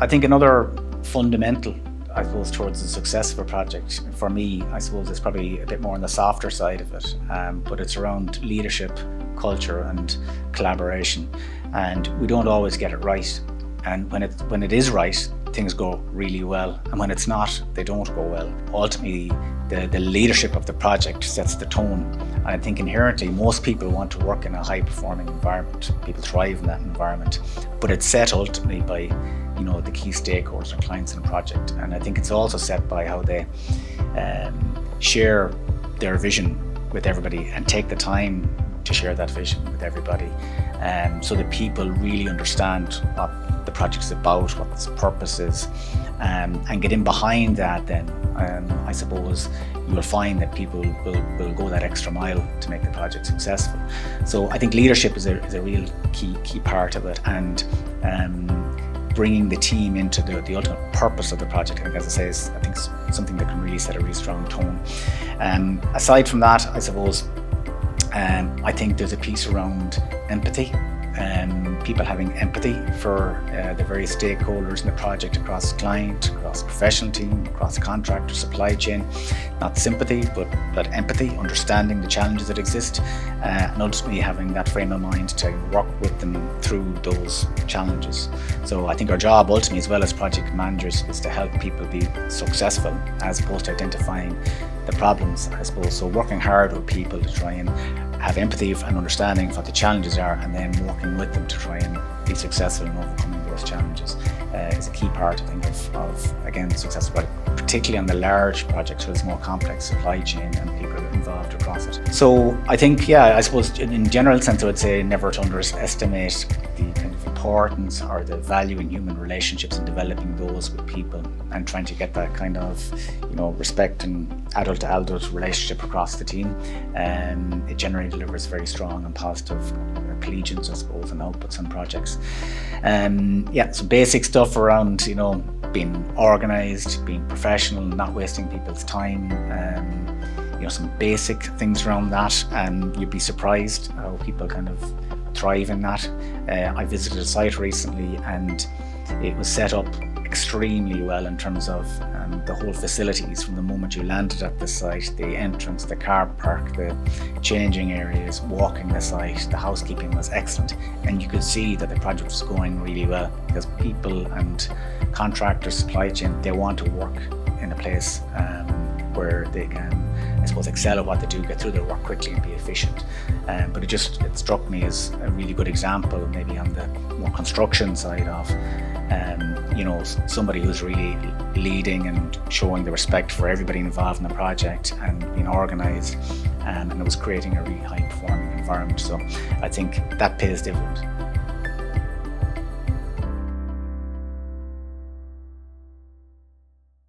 I think another fundamental, I suppose, towards the success of a project, for me, I suppose, is probably a bit more on the softer side of it, but it's around leadership, culture and collaboration. And we don't always get it right. And when it is right, things go really well. And when it's not, they don't go well. Ultimately, the leadership of the project sets the tone. And I think inherently, most people want to work in a high-performing environment. People thrive in that environment. But it's set ultimately by, the key stakeholders and clients in the project. And I think it's also set by how they share their vision with everybody and take the time to share that vision with everybody, so that people really understand what the project is about, what its purpose is, and get in behind that. Then I suppose you will find that people will go that extra mile to make the project successful. So I think leadership is a real key part of it, and bringing the team into the ultimate purpose of the project, I think, as I say, is something that can really set a really strong tone. Aside from that, I suppose, I think there's a piece around empathy, people having empathy for the various stakeholders in the project, across client, across professional team, across contractor, supply chain. Not sympathy, but empathy, understanding the challenges that exist, and ultimately having that frame of mind to work with them through those challenges. So I think our job ultimately, as well as project managers, is to help people be successful, as opposed to identifying the problems, I suppose. So working hard with people to try and have empathy and understanding of what the challenges are, and then working with them to try and be successful in overcoming those challenges is a key part, I think, of again, successful project, particularly on the large projects where there's more complex supply chain and people involved across it. So I think, I suppose in general sense, I would say never to underestimate the kind of importance or the value in human relationships and developing those with people, and trying to get that kind of respect and adult to adult relationship across the team. It generally delivers very strong and positive collegians, I suppose, and outputs on projects. Some basic stuff around being organised, being professional, not wasting people's time. Some basic things around that, and you'd be surprised how people kind of thrive in that. I visited a site recently, and it was set up extremely well in terms of the whole facilities. From the moment you landed at the site, the entrance, the car park, the changing areas, walking the site, the housekeeping was excellent, and you could see that the project was going really well, because people and contractors, supply chain, they want to work in a place where they can, I suppose, excel at what they do, get through their work quickly and be efficient. But it struck me as a really good example, maybe on the more construction side of somebody who's really leading and showing the respect for everybody involved in the project and being organised, and it was creating a really high performing environment. So I think that pays dividends.